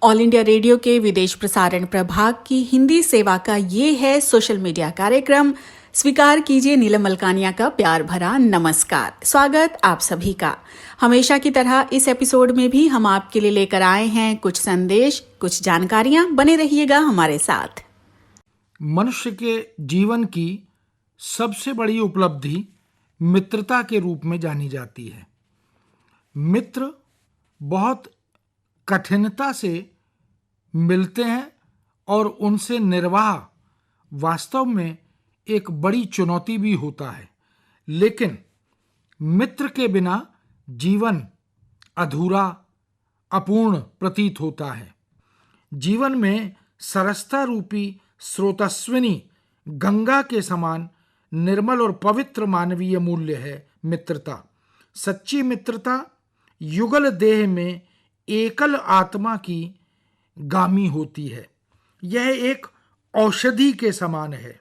All India radio के विदेश प्रसारण प्रभाग की हिंदी सेवा का ये है सोशल मीडिया कार्यक्रम। स्वीकार कीजिए नीलम मलकानिया का प्यार भरा नमस्कार। स्वागत आप सभी का। हमेशा की तरह इस एपिसोड में भी हम आपके लिए लेकर आए हैं कुछ संदेश, कुछ जानकारियां। बने रहिएगा हमारे साथ। मनुष्य के जीवन की सबसे बड़ी उपलब्धि मित्रता के रूप में जानी जाती है। मित्र बहुत कठिनता से मिलते हैं और उनसे निर्वाह वास्तव में एक बड़ी चुनौती भी होता है, लेकिन मित्र के बिना जीवन अधूरा, अपूर्ण प्रतीत होता है। जीवन में सरसता रूपी स्रोतस्विनी गंगा के समान निर्मल और पवित्र मानवीय मूल्य है मित्रता। सच्ची मित्रता युगल देह में एकल आत्मा की गामी होती है। यह एक औषधि के समान है।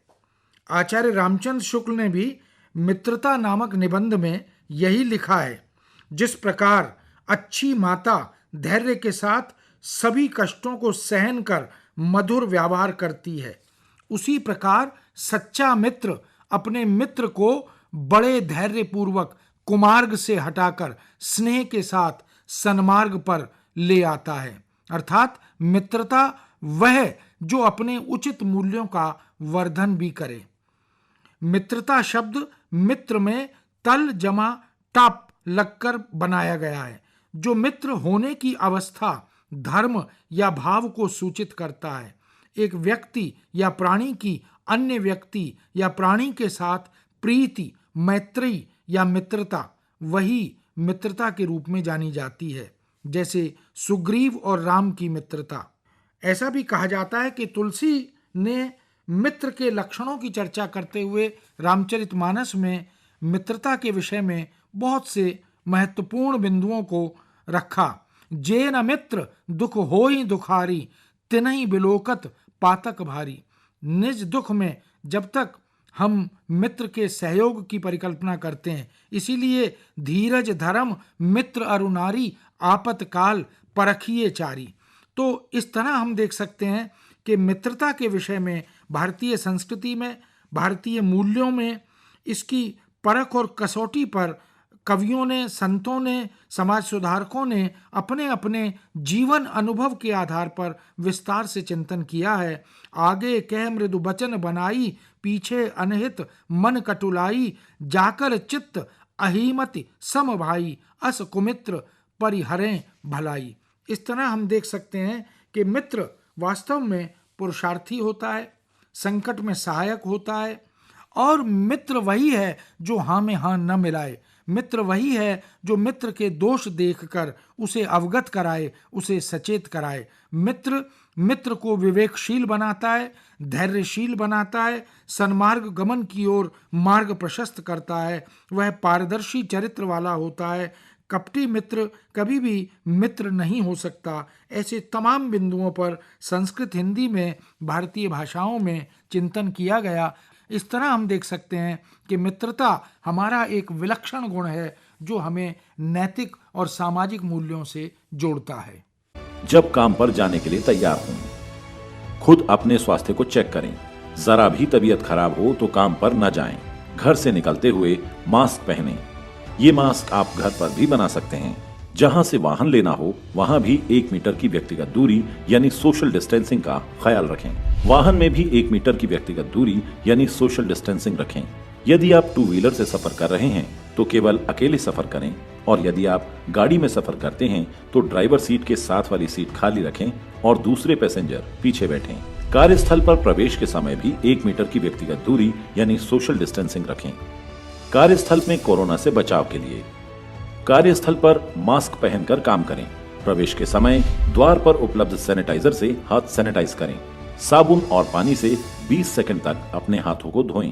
आचार्य रामचंद्र शुक्ल ने भी मित्रता नामक निबंध में यही लिखा है। जिस प्रकार अच्छी माता धैर्य के साथ सभी कष्टों को सहन कर मधुर व्यवहार करती है, उसी प्रकार सच्चा मित्र अपने मित्र को बड़े धैर्य पूर्वक कुमार्ग से हटाकर स्नेह के साथ सन्मार्ग पर ले आता है। अर्थात मित्रता वह जो अपने उचित मूल्यों का वर्धन भी करे। मित्रता शब्द मित्र में तल जमा टाप लगकर बनाया गया है, जो मित्र होने की अवस्था, धर्म या भाव को सूचित करता है। एक व्यक्ति या प्राणी की अन्य व्यक्ति या प्राणी के साथ प्रीति, मैत्री या मित्रता वही मित्रता के रूप में जानी जाती है। जैसे सुग्रीव और राम की मित्रता। ऐसा भी कहा जाता है कि तुलसी ने मित्र के लक्षणों की चर्चा करते हुए रामचरितमानस में मित्रता के विषय में बहुत से महत्वपूर्ण बिंदुओं को रखा। जे न मित्र दुख होई दुखारी, तिनहि बिलोकत पातक भारी। निज दुख में जब तक हम मित्र के सहयोग की परिकल्पना करते हैं, इसीलिए धीरज धर्म मित्र अरु नारी, आपतकाल परखिए चारी। तो इस तरह हम देख सकते हैं कि मित्रता के विषय में भारतीय संस्कृति में, भारतीय मूल्यों में इसकी परख और कसौटी पर कवियों ने, संतों ने, समाज सुधारकों ने अपने अपने जीवन अनुभव के आधार पर विस्तार से चिंतन किया है। आगे कह मृदु बचन बनाई, पीछे अनहित मन कटुलाई, जाकर चित्त अहीमति सम भाई, अस कुमित्र परिहरें भलाई। इस तरह हम देख सकते हैं कि मित्र वास्तव में पुरुषार्थी होता है, संकट में सहायक होता है, और मित्र वही है जो हाँ में हाँ न मिलाए। मित्र वही है जो मित्र के दोष देखकर उसे अवगत कराए, उसे सचेत कराए। मित्र को विवेकशील बनाता है, धैर्यशील बनाता है, सन्मार्ग गमन की ओर मार्ग प्रशस्त करता है। वह पारदर्शी चरित्र वाला होता है। कपटी मित्र कभी भी मित्र नहीं हो सकता। ऐसे तमाम बिंदुओं पर संस्कृत, हिंदी में, भारतीय भाषाओं में चिंतन किया गया। इस तरह हम देख सकते हैं कि मित्रता हमारा एक विलक्षण गुण है जो हमें नैतिक और सामाजिक मूल्यों से जोड़ता है। जब काम पर जाने के लिए तैयार हों, खुद अपने स्वास्थ्य को चेक करें। जरा भी तबीयत खराब हो तो काम पर न जाएं। घर से निकलते हुए मास्क पहनें। ये मास्क आप घर पर भी बना सकते हैं। जहां से वाहन लेना हो वहां भी 1 मीटर की व्यक्तिगत दूरी यानी सोशल डिस्टेंसिंग का ख्याल रखें। वाहन में भी 1 मीटर की व्यक्तिगत दूरी यानी सोशल डिस्टेंसिंग रखें। यदि आप 2 व्हीलर से सफर कर रहे हैं तो केवल अकेले सफर करें, और यदि आप गाड़ी में सफर करते हैं तो ड्राइवर सीट के साथ वाली सीट खाली रखें और दूसरे पैसेंजर पीछे बैठें। कार्यस्थल पर प्रवेश के समय भी 1 मीटर की व्यक्तिगत दूरी यानी सोशल डिस्टेंसिंग रखें। कार्यस्थल में कोरोना से बचाव के लिए कार्यस्थल पर मास्क पहनकर काम करें। प्रवेश के समय द्वार पर उपलब्ध सैनिटाइजर से हाथ सैनिटाइज करें। साबुन और पानी से 20 सेकंड तक अपने हाथों को धोएं।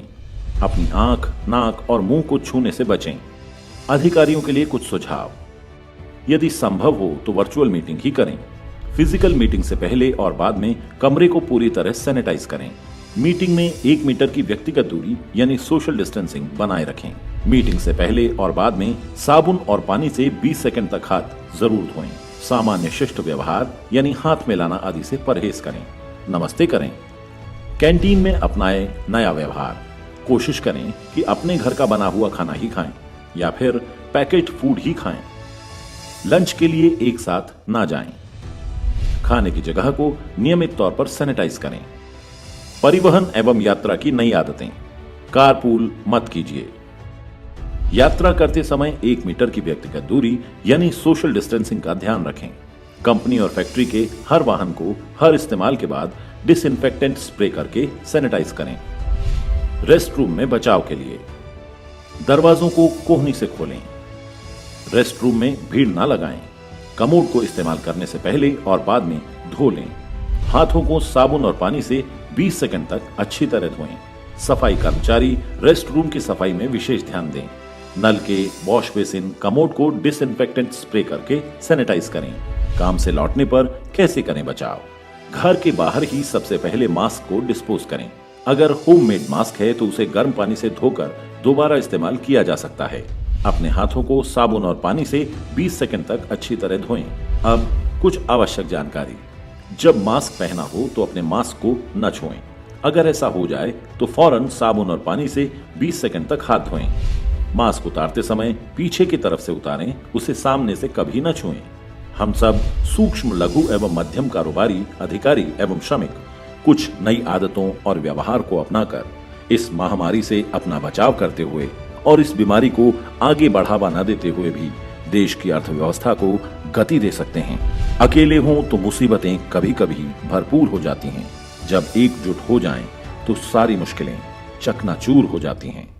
अपनी आंख, नाक और मुंह को छूने से बचें। अधिकारियों के लिए कुछ सुझाव। यदि संभव हो तो वर्चुअल मीटिंग ही करें। फिजिकल मीटिंग से पहले और बाद में कमरे को पूरी तरह सैनिटाइज करें। मीटिंग में 1 मीटर की व्यक्तिगत दूरी यानी सोशल डिस्टेंसिंग बनाए रखें। मीटिंग से पहले और बाद में साबुन और पानी से 20 सेकंड तक हाथ जरूर धोएं। सामान्य शिष्ट व्यवहार यानी हाथ मिलाना आदि से परहेज करें। नमस्ते करें। कैंटीन में अपनाएं नया व्यवहार। कोशिश करें कि अपने घर का बना हुआ खाना ही खाएं या फिर पैकेट फूड ही खाएं। लंच के लिए एक साथ ना जाएं। खाने की जगह को नियमित तौर पर सैनिटाइज करें। परिवहन एवं यात्रा की नई आदतें। कारपूल मत कीजिए। यात्रा करते समय 1 मीटर की व्यक्तिगत दूरी यानी सोशल डिस्टेंसिंग का ध्यान रखें। कंपनी और फैक्ट्री के हर वाहन को हर इस्तेमाल के बाद डिसइंफेक्टेंट स्प्रे करके सैनिटाइज करें। रेस्ट रूम में बचाव के लिए दरवाजों को कोहनी से खोलें। रेस्ट रूम में भीड़ ना लगाएं। कमोड को इस्तेमाल करने से पहले और बाद में धो लें। हाथों को साबुन और पानी से 20 सेकंड तक अच्छी तरह धोएं। सफाई कर्मचारी रेस्ट रूम की सफाई में विशेष ध्यान दें। नल के वॉश बेसिन कमोड को डिसइंफेक्टेंट स्प्रे करके सैनिटाइज करें। काम से लौटने पर कैसे करें बचाव? घर के बाहर ही सबसे पहले मास्क को डिस्पोज करें। अगर होममेड मास्क है तो उसे गर्म पानी से धोकर दोबारा इस्तेमाल किया जा सकता है। अपने हाथों को साबुन और पानी से 20 सेकंड तक अच्छी तरह धोएं। अब कुछ आवश्यक जानकारी। जब मास्क पहना हो तो अपने मास्क को न छुएं। अगर ऐसा हो जाए तो फौरन साबुन और पानी से 20 सेकंड तक हाथ धोएं। मास्क उतारते समय पीछे की तरफ से उतारें, उसे सामने से कभी न छुएं। हम सब सूक्ष्म, लघु एवं मध्यम कारोबारी, अधिकारी एवं श्रमिक कुछ नई आदतों और व्यवहार को अपनाकर इस महामारी से अपना बचाव करते हुए और इस बीमारी को आगे बढ़ावा न देते हुए भी देश की अर्थव्यवस्था को गति दे सकते हैं। अकेले हों तो मुसीबतें कभी कभी भरपूर हो जाती हैं। जब एकजुट हो जाएं तो सारी मुश्किलें चकनाचूर हो जाती हैं।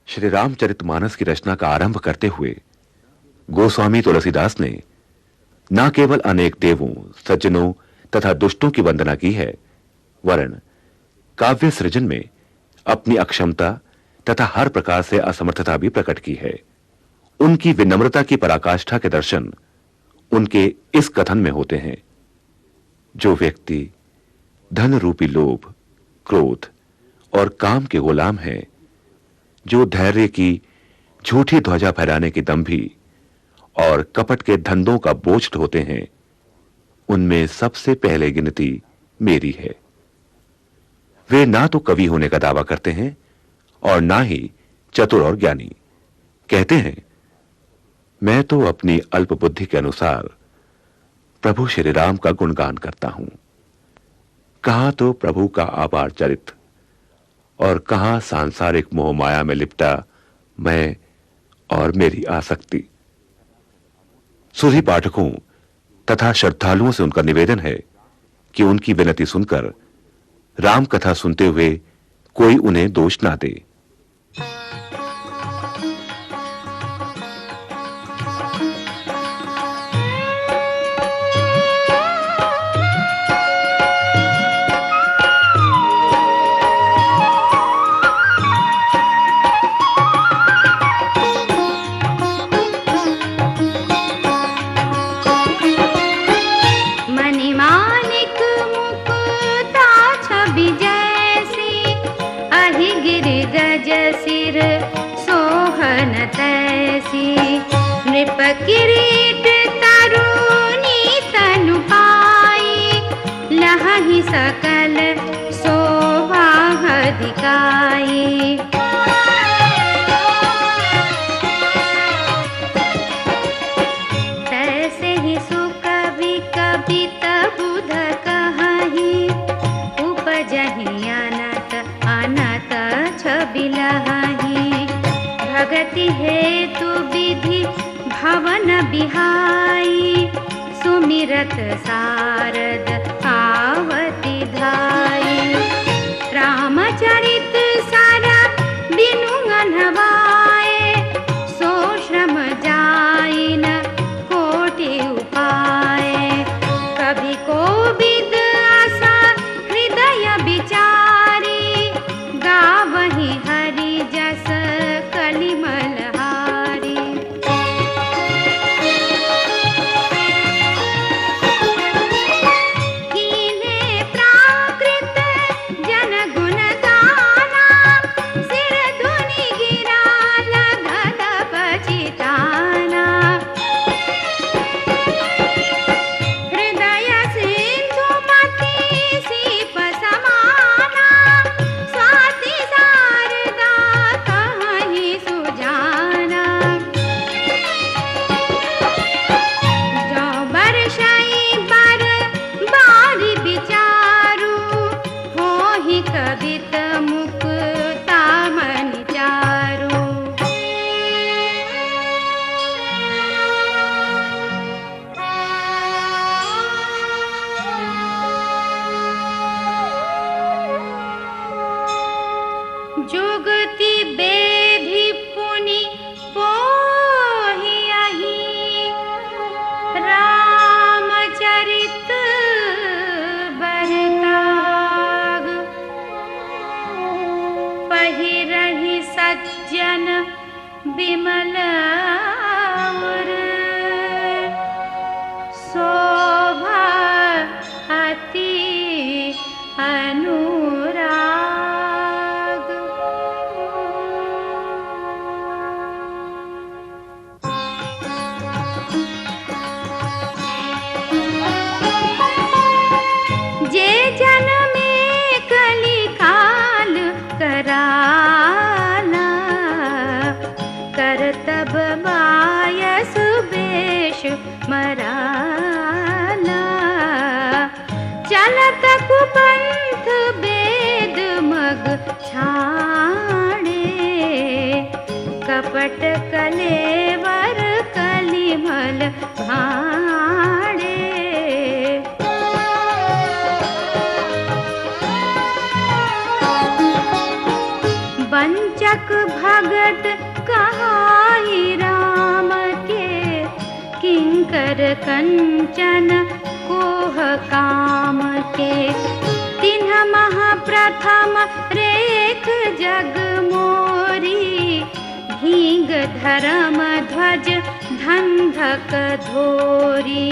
श्री रामचरितमानस की रचना का आरंभ करते हुए गोस्वामी तुलसीदास ने न केवल अनेक देवों, सज्जनों तथा दुष्टों की वंदना की है, वरन काव्य सृजन में अपनी अक्षमता तथा हर प्रकार से असमर्थता भी प्रकट की है। उनकी विनम्रता की पराकाष्ठा के दर्शन उनके इस कथन में होते हैं: जो व्यक्ति धन रूपी लोभ, क्रोध और काम के गुलाम है, जो धैर्य की झूठी ध्वजा फहराने की दंभी और कपट के धंधों का बोझ ढोते हैं, उनमें सबसे पहले गिनती मेरी है। वे ना तो कवि होने का दावा करते हैं और ना ही चतुर और ज्ञानी। कहते हैं, मैं तो अपनी अल्प बुद्धि के अनुसार प्रभु श्री राम का गुणगान करता हूं। कहां तो प्रभु का अपार चरित्र और कहां सांसारिक मोह माया में लिपटा मैं और मेरी आसक्ति। सुधी पाठकों तथा श्रद्धालुओं से उनका निवेदन है कि उनकी विनती सुनकर राम कथा सुनते हुए कोई उन्हें दोष ना दे। नृप किरीट तरुणी तनु पाई, लहहि सकल शोभा दिखाई। तैसे ही सुकवि कवित बुध कहि, उपजहि अनत अनत छवि लहहि। भगति हेतु विधि भवन बिहाई, सुमिरत सारद आवति धाई। रामचरित सारा बिनु अनवाए, सो श्रम जाई न कोटि उपाय। कभी कोविद आशा हृदय विचारी, गावहि हरि जस कलिमल हारी। कीन्हे प्राकृत जन गुण गाना, सिर धुनि गिरा लगत पछिताना। हृदय सिंधु मति सीप समाना, स्वाति शारदा कहीं सुजाना। जो बरसाई बर बारी विचारू, होहि कवित मुक्ता मन चारू। जुगति बेधि पुनि पोहियहि, रामचरित बरताग। पहिरहि सज्जन विमल उर, शोभा अति अनुराग। जे जन में कली काल कराला, करतब बायस बेश मराला। चलत कुपंथ वेद मग छाणे, कपट कलेवर कलिमल भाणे। वंचक भगत कहाई राम के, किंकर कंचन कोह काम के। तिन्ह महाप्रथम रेख जग मोरी, भींग धर्म ध्वज धंधक धोरी।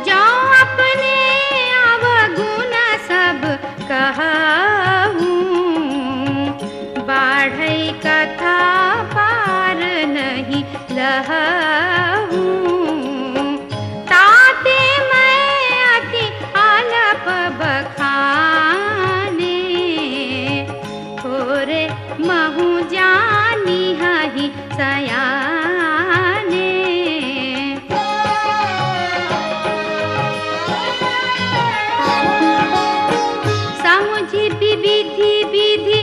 जो अपने अवगुण सब कहूँ, बाढ़ई कथा पार नहीं लहूँ। ताते मैं अति आलप बखाने, थोरे महु जानी हहि सयाने। समुझि विविधि विधि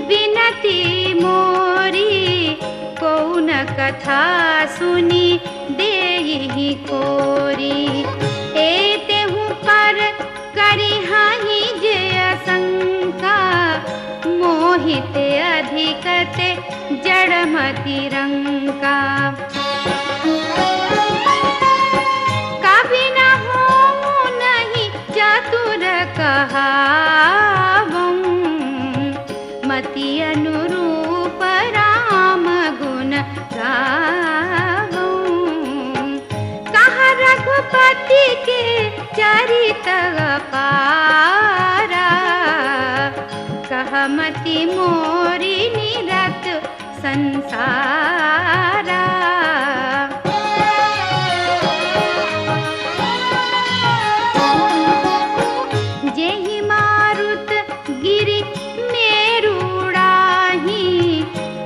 विनती मोरी, कौन कथा सुनी देहि कोरी। एतेहु पर करिहाहि जे आशंका, मोहित अधिकते जड़मति रंका। कभी न हो नहीं चतुर कहावं, मति अनुरूप राम गुण गावं। कहा रघुपति के चरित अपारा, कहा मति मोरी निरत संसारा। जेहि मारुत गिरि मेरुड़ाही,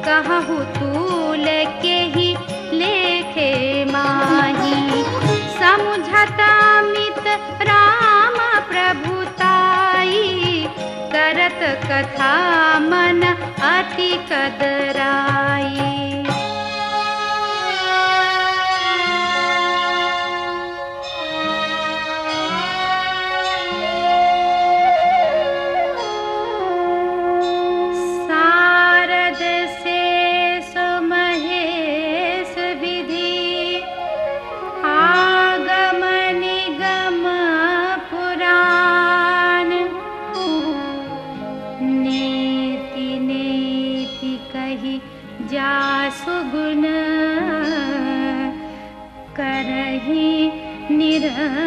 कहु तूल के ही लेखे माही। समुझता मित राम प्रभुताई, करत कथा मन अति कदराई। सारद शेष महेश विधि आगम निगम पुराण। नेति नेति कही जासु गुण करहि निरंतर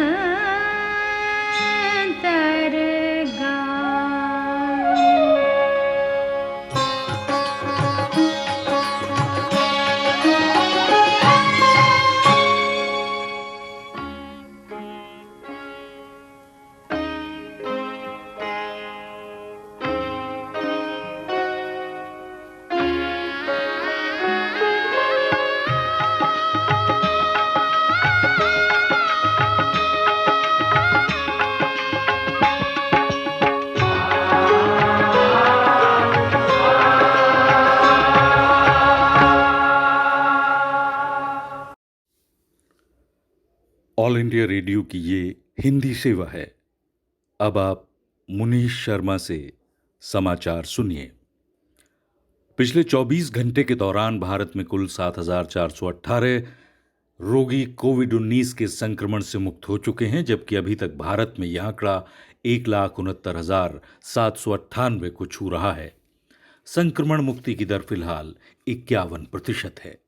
गान। ऑल इंडिया रेडियो की ये हिंदी सेवा है। अब आप मुनीश शर्मा से समाचार सुनिए। पिछले 24 घंटे के दौरान भारत में कुल 7,418 रोगी कोविड-19 के संक्रमण से मुक्त हो चुके हैं, जबकि अभी तक भारत में यह आंकड़ा 1,69,798 को छू रहा है। संक्रमण मुक्ति की दर फिलहाल 51% है।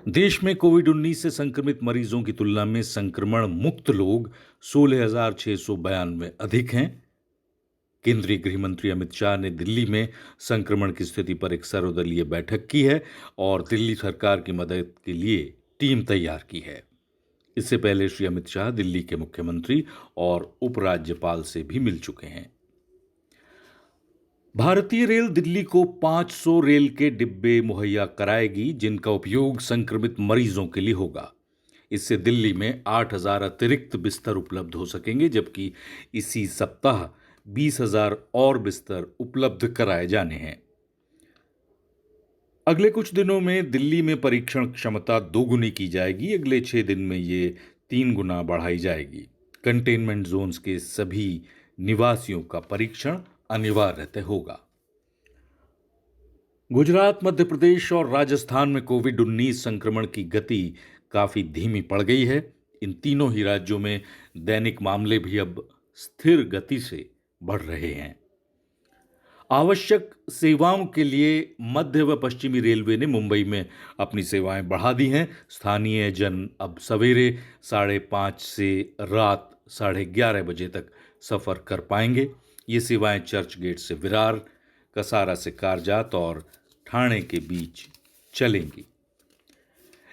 देश में कोविड-19 से संक्रमित मरीजों की तुलना में संक्रमण मुक्त लोग 16,692 अधिक हैं। केंद्रीय गृह मंत्री अमित शाह ने दिल्ली में संक्रमण की स्थिति पर एक सर्वदलीय बैठक की है और दिल्ली सरकार की मदद के लिए टीम तैयार की है। इससे पहले श्री अमित शाह दिल्ली के मुख्यमंत्री और उपराज्यपाल से भी मिल चुके हैं। भारतीय रेल दिल्ली को 500 रेल के डिब्बे मुहैया कराएगी, जिनका उपयोग संक्रमित मरीजों के लिए होगा। इससे दिल्ली में 8,000 अतिरिक्त बिस्तर उपलब्ध हो सकेंगे, जबकि इसी सप्ताह 20,000 और बिस्तर उपलब्ध कराए जाने हैं। अगले कुछ दिनों में दिल्ली में परीक्षण क्षमता दोगुनी की जाएगी। अगले 6 दिन में ये 3 गुना बढ़ाई जाएगी। कंटेनमेंट जोन्स के सभी निवासियों का परीक्षण अनिवार्य होगा। गुजरात, मध्य प्रदेश और राजस्थान में कोविड-19 संक्रमण की गति काफी धीमी पड़ गई है। इन तीनों ही राज्यों में दैनिक मामले भी अब स्थिर गति से बढ़ रहे हैं। आवश्यक सेवाओं के लिए मध्य व पश्चिमी रेलवे ने मुंबई में अपनी सेवाएं बढ़ा दी हैं। स्थानीय जन अब सवेरे 5:30 से रात 11:30 बजे तक सफर कर पाएंगे। ये सेवाएं चर्च गेट से विरार, कसारा से कारजात और ठाणे के बीच चलेंगी।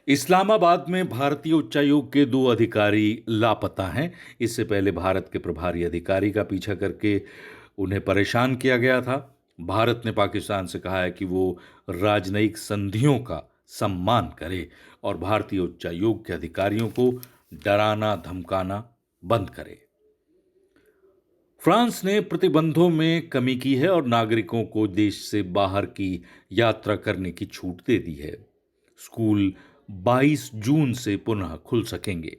इस्लामाबाद में भारतीय उच्चायोग के 2 अधिकारी लापता हैं। इससे पहले भारत के प्रभारी अधिकारी का पीछा करके उन्हें परेशान किया गया था। भारत ने पाकिस्तान से कहा है कि वो राजनयिक संधियों का सम्मान करे और भारतीय उच्चायोग के अधिकारियों को डराना धमकाना बंद करे। फ्रांस ने प्रतिबंधों में कमी की है और नागरिकों को देश से बाहर की यात्रा करने की छूट दे दी है। स्कूल 22 जून से पुनः खुल सकेंगे।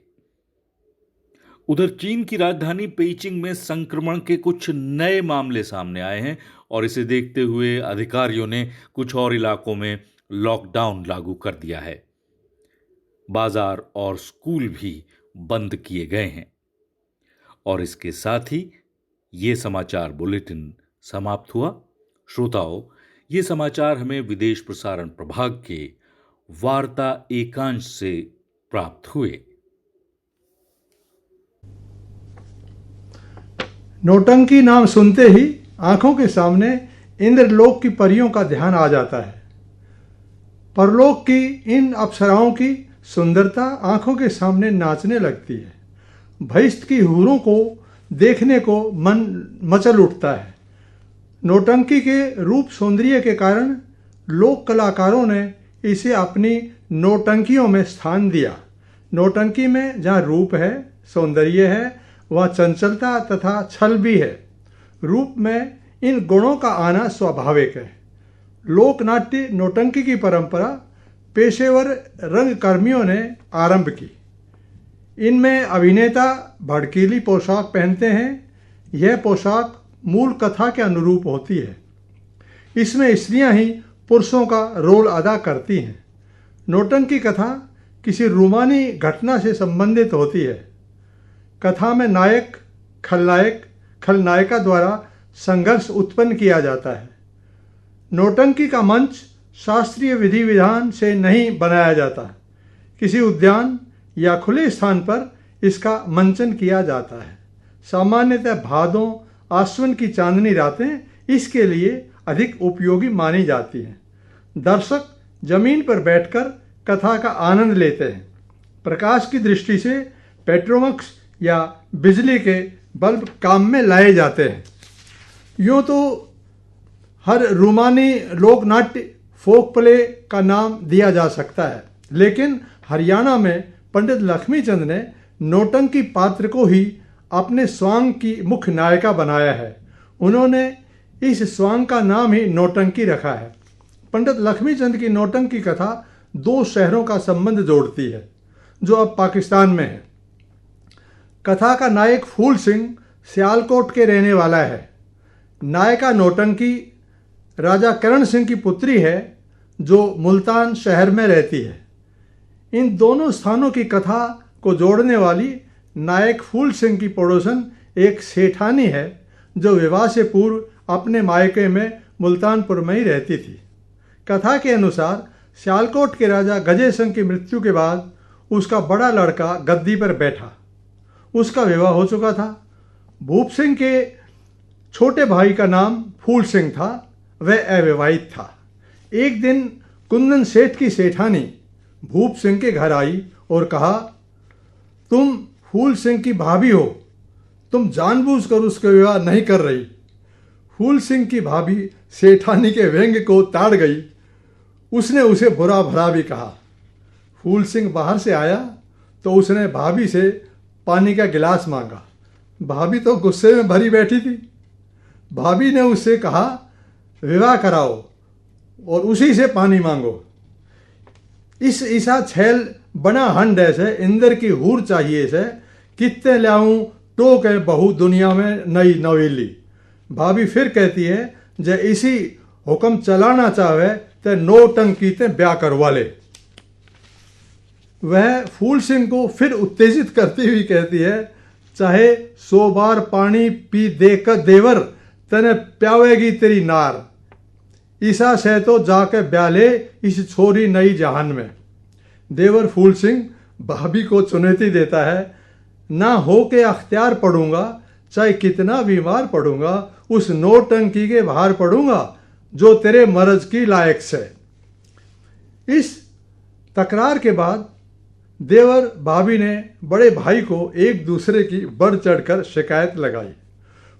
उधर चीन की राजधानी पेइचिंग में संक्रमण के कुछ नए मामले सामने आए हैं और इसे देखते हुए अधिकारियों ने कुछ और इलाकों में लॉकडाउन लागू कर दिया है। बाजार और स्कूल भी बंद किए गए हैं। और इसके साथ ही ये समाचार बुलेटिन समाप्त हुआ। श्रोताओं, ये समाचार हमें विदेश प्रसारण प्रभाग के वार्ता एकांश से प्राप्त हुए। नौटंकी नाम सुनते ही आंखों के सामने इंद्रलोक की परियों का ध्यान आ जाता है। परलोक की इन अप्सराओं की सुंदरता आंखों के सामने नाचने लगती है। बहिष्ठ की हूरों को देखने को मन मचल उठता है। नौटंकी के रूप सौंदर्य के कारण लोक कलाकारों ने इसे अपनी नौटंकियों में स्थान दिया। नौटंकी में जहाँ रूप है, सौंदर्य है, वहाँ चंचलता तथा छल भी है। रूप में इन गुणों का आना स्वाभाविक है। लोकनाट्य नौटंकी की परंपरा पेशेवर रंगकर्मियों ने आरंभ की। इनमें अभिनेता भड़कीली पोशाक पहनते हैं। यह पोशाक मूल कथा के अनुरूप होती है। इसमें स्त्रियां ही पुरुषों का रोल अदा करती हैं। नौटंकी कथा किसी रूमानी घटना से संबंधित होती है। कथा में नायक खलनायिका द्वारा संघर्ष उत्पन्न किया जाता है। नौटंकी का मंच शास्त्रीय विधि विधान से नहीं बनाया जाता। किसी उद्यान या खुले स्थान पर इसका मंचन किया जाता है। सामान्यतः भादों आश्विन की चांदनी रातें इसके लिए अधिक उपयोगी मानी जाती हैं। दर्शक जमीन पर बैठकर कथा का आनंद लेते हैं। प्रकाश की दृष्टि से पेट्रोमक्स या बिजली के बल्ब काम में लाए जाते हैं। यूँ तो हर रूमानी लोकनाट्य फोक प्ले का नाम दिया जा सकता है, लेकिन हरियाणा में पंडित लक्ष्मीचंद ने नौटंकी पात्र को ही अपने स्वांग की मुख्य नायिका बनाया है। उन्होंने इस स्वांग का नाम ही नौटंकी रखा है। पंडित लक्ष्मीचंद की नौटंकी कथा दो शहरों का संबंध जोड़ती है जो अब पाकिस्तान में है। कथा का नायक फूल सिंह सियालकोट के रहने वाला है। नायिका नौटंकी राजा करण सिंह की पुत्री है जो मुल्तान शहर में रहती है। इन दोनों स्थानों की कथा को जोड़ने वाली नायक फूल सिंह की पड़ोसन एक सेठानी है जो विवाह से पूर्व अपने मायके में मुल्तानपुर में ही रहती थी। कथा के अनुसार सियालकोट के राजा गजय सिंह की मृत्यु के बाद उसका बड़ा लड़का गद्दी पर बैठा। उसका विवाह हो चुका था। भूप सिंह के छोटे भाई का नाम फूल सिंह था। वह अविवाहित था। एक दिन कुंदन सेठ की सेठानी भूप सिंह के घर आई और कहा, तुम फूल सिंह की भाभी हो, तुम जानबूझकर उसका विवाह नहीं कर रही। फूल सिंह की भाभी सेठानी के व्यंग्य को ताड़ गई। उसने उसे बुरा भला भी कहा। फूल सिंह बाहर से आया तो उसने भाभी से पानी का गिलास मांगा। भाभी तो गुस्से में भरी बैठी थी। भाभी ने उससे कहा, विवाह कराओ और उसी से पानी मांगो। इस ईसा छैल बना हंड ऐसे इंदर की हूर चाहिए से कितने लाऊं टोक है बहु दुनिया में नई नवेली। भाभी फिर कहती है, जे इसी हुक्म चलाना चाहे ते नौटंकी ते ब्याह करवा ले। वह फूल सिंह को फिर उत्तेजित करती हुई कहती है, चाहे 100 बार पानी पी देकर देवर तने प्यावेगी तेरी नार। ईसा से तो जाके ब्याह ले इस छोरी नई जहान में। देवर फूल सिंह भाभी को चुनौती देता है, ना हो के अख्तियार पड़ूंगा, चाहे कितना बीमार पड़ूंगा, उस नौटंकी के बाहर पड़ूंगा जो तेरे मर्ज की लायक से। इस तकरार के बाद देवर भाभी ने बड़े भाई को एक दूसरे की बढ़ चढ़कर शिकायत लगाई।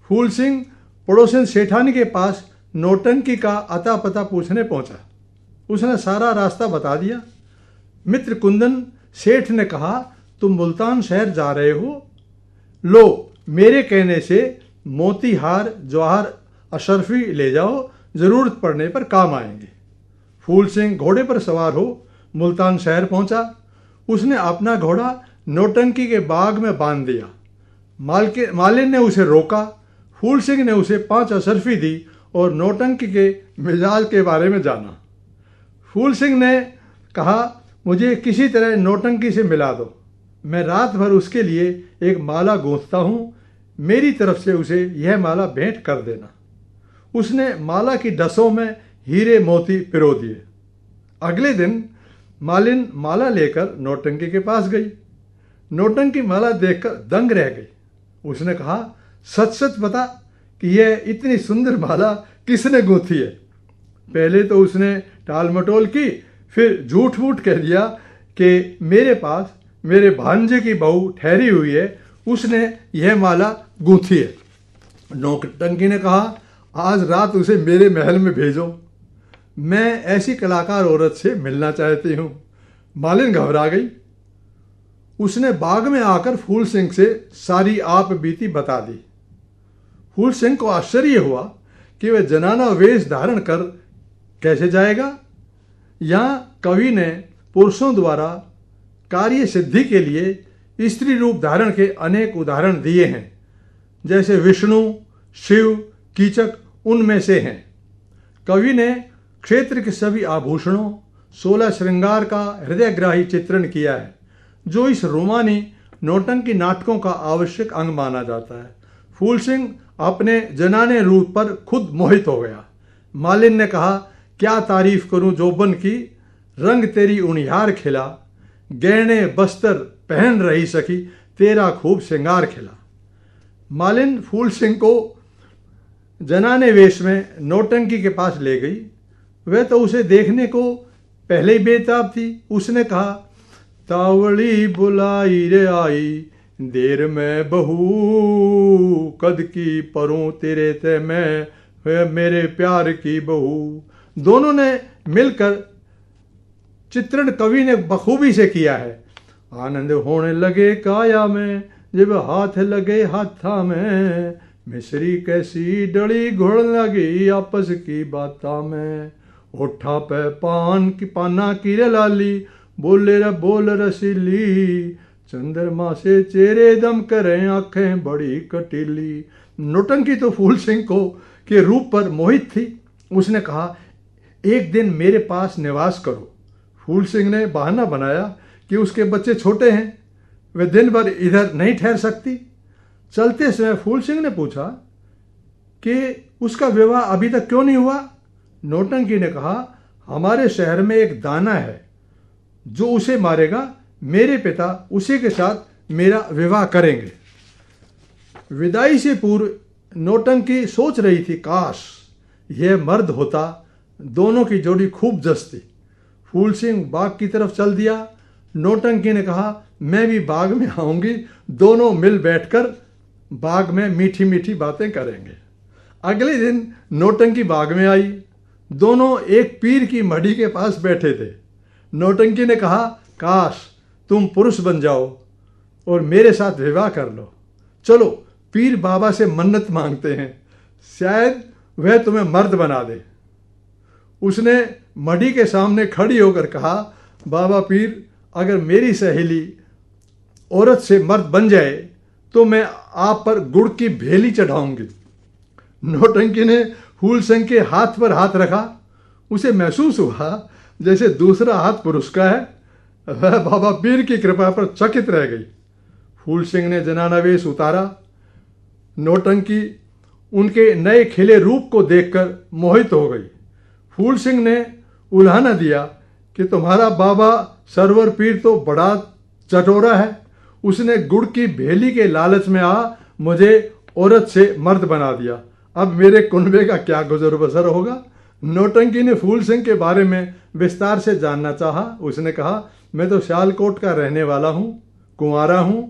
फूल सिंह पड़ोसन सेठानी के पास नौटंकी का अता पता पूछने पहुंचा। उसने सारा रास्ता बता दिया। मित्र कुंदन सेठ ने कहा, तुम मुल्तान शहर जा रहे हो, लो मेरे कहने से मोती हार जवाहर अशरफी ले जाओ, जरूरत पड़ने पर काम आएंगे। फूल सिंह घोड़े पर सवार हो मुल्तान शहर पहुंचा। उसने अपना घोड़ा नौटंकी के बाग में बांध दिया। मालिन ने उसे रोका। फूल सिंह ने उसे 5 अशरफी दी और नौटंकी के मिजाज के बारे में जाना। फूल सिंह ने कहा, मुझे किसी तरह नौटंकी से मिला दो, मैं रात भर उसके लिए एक माला गूंथता हूँ, मेरी तरफ से उसे यह माला भेंट कर देना। उसने माला की डसों में हीरे मोती पिरो दिए। अगले दिन मालिन माला लेकर नौटंकी के पास गई। नौटंकी माला देखकर दंग रह गई। उसने कहा, सच सच बता कि यह इतनी सुंदर माला किसने गूंथी है। पहले तो उसने टाल मटोल की, फिर झूठ मूठ कह दिया कि मेरे पास मेरे भांजे की बहू ठहरी हुई है, उसने यह माला गूंथी है। नौटंकी ने कहा, आज रात उसे मेरे महल में भेजो, मैं ऐसी कलाकार औरत से मिलना चाहती हूँ। मालिन घबरा गई। उसने बाग में आकर फूल सिंह से सारी आप बीती बता दी। फूल सिंह को आश्चर्य हुआ कि वह जनाना वेश धारण कर कैसे जाएगा? यहाँ कवि ने पुरुषों द्वारा कार्य सिद्धि के लिए स्त्री रूप धारण के अनेक उदाहरण दिए हैं, जैसे विष्णु, शिव, कीचक उनमें से हैं। कवि ने क्षेत्र के सभी आभूषणों, 16 श्रृंगार का हृदयग्राही चित्रण किया है, जो इस रोमानी नौटंकी नाटकों का आवश्यक अंग माना जाता है। फूल सिंह अपने जनाने रूप पर खुद मोहित हो गया। मालिन ने कहा, क्या तारीफ करूं जोबन की, रंग तेरी उनिहार खिला, गहने बस्तर पहन रही सखी, तेरा खूब श्रृंगार खिला। मालिन फूल सिंह को जनाने वेश में नौटंकी के पास ले गई। वह तो उसे देखने को पहले ही बेताब थी। उसने कहा, तावड़ी बुलाई रे आई, देर में बहू, कद की परूं तेरे ते मैं, वे मेरे प्यार की बहू। दोनों ने मिलकर चित्रण कवि ने बखूबी से किया है। आनंद होने लगे काया में, जब हाथ लगे हाथा में, मिश्री कैसी डली घुड़ लगी आपस की बाता में। ओठा पे पान की पाना की रे लाली, बोले रे बोल रसीली, चंद्रमा से चेहरे दम करें आंखें बड़ी कटीली। नौटंकी तो फूल सिंह को के रूप पर मोहित थी। उसने कहा, एक दिन मेरे पास निवास करो। फूल सिंह ने बहाना बनाया कि उसके बच्चे छोटे हैं, वे दिन भर इधर नहीं ठहर सकती। चलते समय फूल सिंह ने पूछा कि उसका विवाह अभी तक क्यों नहीं हुआ? नौटंकी ने कहा, हमारे शहर में एक दाना है, जो उसे मारेगा मेरे पिता उसी के साथ मेरा विवाह करेंगे। विदाई से पूर्व नौटंकी सोच रही थी, काश यह मर्द होता, दोनों की जोड़ी खूब जचती। फूल सिंह बाग की तरफ चल दिया। नौटंकी ने कहा, मैं भी बाग में आऊंगी, दोनों मिल बैठकर बाग में मीठी मीठी बातें करेंगे। अगले दिन नौटंकी बाग में आई। दोनों एक पीर की मढ़ी के पास बैठे थे। नौटंकी ने कहा, काश तुम पुरुष बन जाओ और मेरे साथ विवाह कर लो। चलो पीर बाबा से मन्नत मांगते हैं, शायद वह तुम्हें मर्द बना दे। उसने मढ़ी के सामने खड़ी होकर कहा, बाबा पीर, अगर मेरी सहेली औरत से मर्द बन जाए तो मैं आप पर गुड़ की भेली चढ़ाऊंगी। नौटंकी ने फूल सिंह के हाथ पर हाथ रखा। उसे महसूस हुआ जैसे दूसरा हाथ पुरुष का है। वह बाबा पीर की कृपा पर चकित रह गई। फूल सिंह ने जनाना वेश उतारा। नौटंकी उनके नए खिले रूप को देखकर मोहित हो गई। फूल सिंह ने उल्हाना दिया कि तुम्हारा बाबा सरवर पीर तो बड़ा चटोरा है, उसने गुड़ की भेली के लालच में मुझे औरत से मर्द बना दिया। अब मेरे कुनबे का क्या गुजर बसर होगा? नौटंकी ने फूल सिंह के बारे में विस्तार से जानना चाहा। उसने कहा, मैं तो सियालकोट का रहने वाला हूँ, कुंवारा हूँ,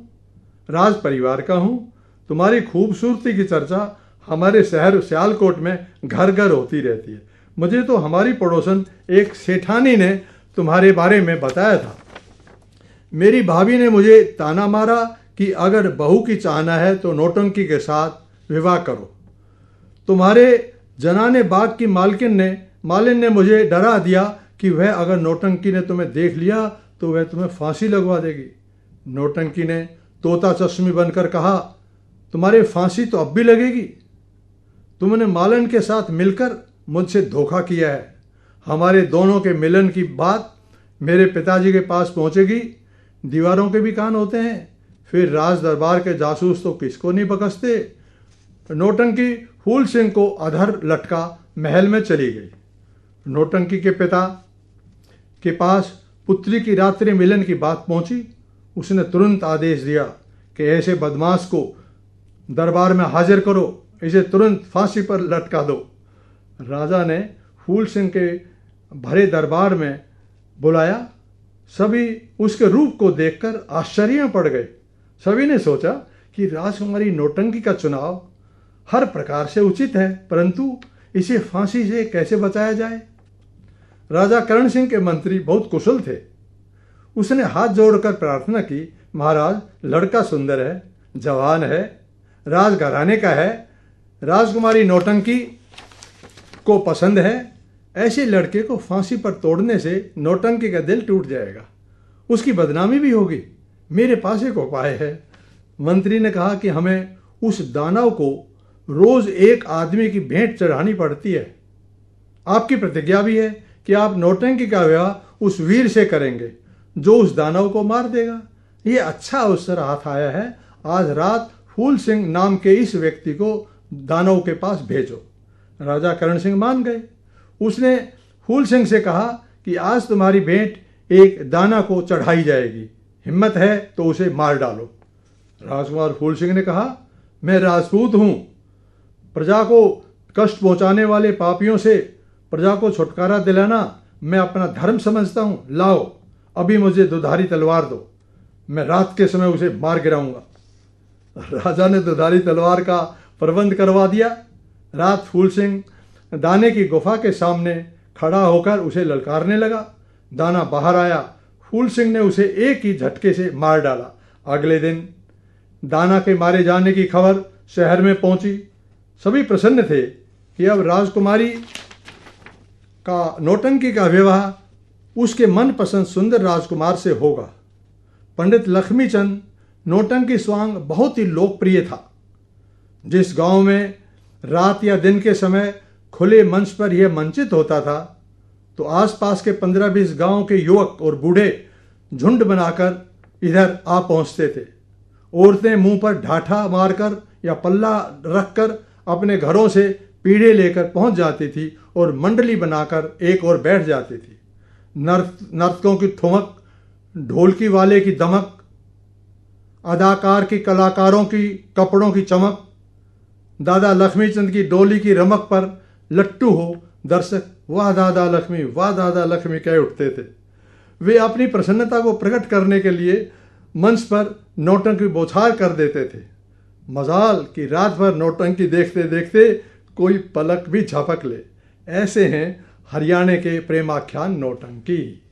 राज परिवार का हूँ। तुम्हारी खूबसूरती की चर्चा हमारे शहर सियालकोट में घर घर होती रहती है। मुझे तो हमारी पड़ोसन एक सेठानी ने तुम्हारे बारे में बताया था। मेरी भाभी ने मुझे ताना मारा कि अगर बहू की चाहना है तो नौटंकी के साथ विवाह करो। तुम्हारे जनाने बाग की मालिन ने मुझे डरा दिया कि वह अगर नौटंकी ने तुम्हें देख लिया तो वह तुम्हें फांसी लगवा देगी। नौटंकी ने तोता चश्मी बनकर कहा, तुम्हारे फांसी तो अब भी लगेगी। तुमने मालन के साथ मिलकर मुझसे धोखा किया है। हमारे दोनों के मिलन की बात मेरे पिताजी के पास पहुंचेगी। दीवारों के भी कान होते हैं, फिर राज दरबार के जासूस तो किसको नहीं बकसते। नौटंकी फूल सिंह को अधर लटका महल में चली गई। नौटंकी के पिता के पास पुत्री की रात्रि मिलन की बात पहुंची। उसने तुरंत आदेश दिया कि ऐसे बदमाश को दरबार में हाजिर करो, इसे तुरंत फांसी पर लटका दो। राजा ने फूल सिंह के भरे दरबार में बुलाया। सभी उसके रूप को देखकर आश्चर्य में पड़ गए। सभी ने सोचा कि राजकुमारी नौटंकी का चुनाव हर प्रकार से उचित है, परंतु इसे फांसी से कैसे बचाया जाए। राजा करण सिंह के मंत्री बहुत कुशल थे। उसने हाथ जोड़कर प्रार्थना की, महाराज, लड़का सुंदर है, जवान है, राजघराने का है, राजकुमारी नौटंकी को पसंद है, ऐसे लड़के को फांसी पर तोड़ने से नौटंकी का दिल टूट जाएगा, उसकी बदनामी भी होगी। मेरे पास एक उपाय है। मंत्री ने कहा कि हमें उस दानव को रोज एक आदमी की भेंट चढ़ानी पड़ती है। आपकी प्रतिज्ञा भी है कि आप नौटंकी का विवाह उस वीर से करेंगे जो उस दानव को मार देगा। ये अच्छा अवसर हाथ आया है। आज रात फूल सिंह नाम के इस व्यक्ति को दानव के पास भेजो। राजा करण सिंह मान गए। उसने फूल सिंह से कहा कि आज तुम्हारी भेंट एक दाना को चढ़ाई जाएगी, हिम्मत है तो उसे मार डालो। राजकुमार फूल सिंह ने कहा, मैं राजपूत हूं, प्रजा को कष्ट पहुंचाने वाले पापियों से प्रजा को छुटकारा दिलाना मैं अपना धर्म समझता हूं। लाओ अभी मुझे दुधारी तलवार दो, मैं रात के समय उसे मार गिराऊंगा। राजा ने दुधारी तलवार का प्रबंध करवा दिया। रात फूल सिंह दाने की गुफा के सामने खड़ा होकर उसे ललकारने लगा। दाना बाहर आया। फूल सिंह ने उसे एक ही झटके से मार डाला। अगले दिन दाना के मारे जाने की खबर शहर में पहुंची। सभी प्रसन्न थे कि अब राजकुमारी का नौटंकी का विवाह उसके मनपसंद सुंदर राजकुमार से होगा। पंडित लक्ष्मीचंद नौटंकी स्वांग बहुत ही लोकप्रिय था। जिस गांव में रात या दिन के समय खुले मंच पर यह मंचित होता था तो आसपास के 15-20 गांव के युवक और बूढ़े झुंड बनाकर इधर आ पहुंचते थे। औरतें मुंह पर ढाठा मारकर या पल्ला रखकर अपने घरों से पीढ़े लेकर पहुंच जाती थी और मंडली बनाकर एक और बैठ जाती थी। नर्तकों की ठुमक, ढोलकी वाले की दमक, अदाकार की कलाकारों की कपड़ों की चमक, दादा लक्ष्मीचंद की डोली की रमक पर लट्टू हो दर्शक वाह दादा लक्ष्मी कह उठते थे। वे अपनी प्रसन्नता को प्रकट करने के लिए मंच पर नौटंकी बौछार कर देते थे। मजाल कि रात भर नौटंकी देखते देखते कोई पलक भी झपक ले। ऐसे हैं हरियाणा के प्रेमाख्यान नौटंकी।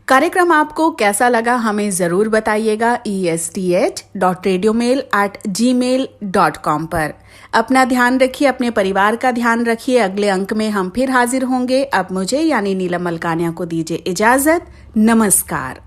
कार्यक्रम आपको कैसा लगा हमें जरूर बताइएगा esth.radiomail@gmail.com पर। अपना ध्यान रखिए, अपने परिवार का ध्यान रखिए। अगले अंक में हम फिर हाजिर होंगे। अब मुझे यानी नीलम मलकानिया को दीजिए इजाजत। नमस्कार।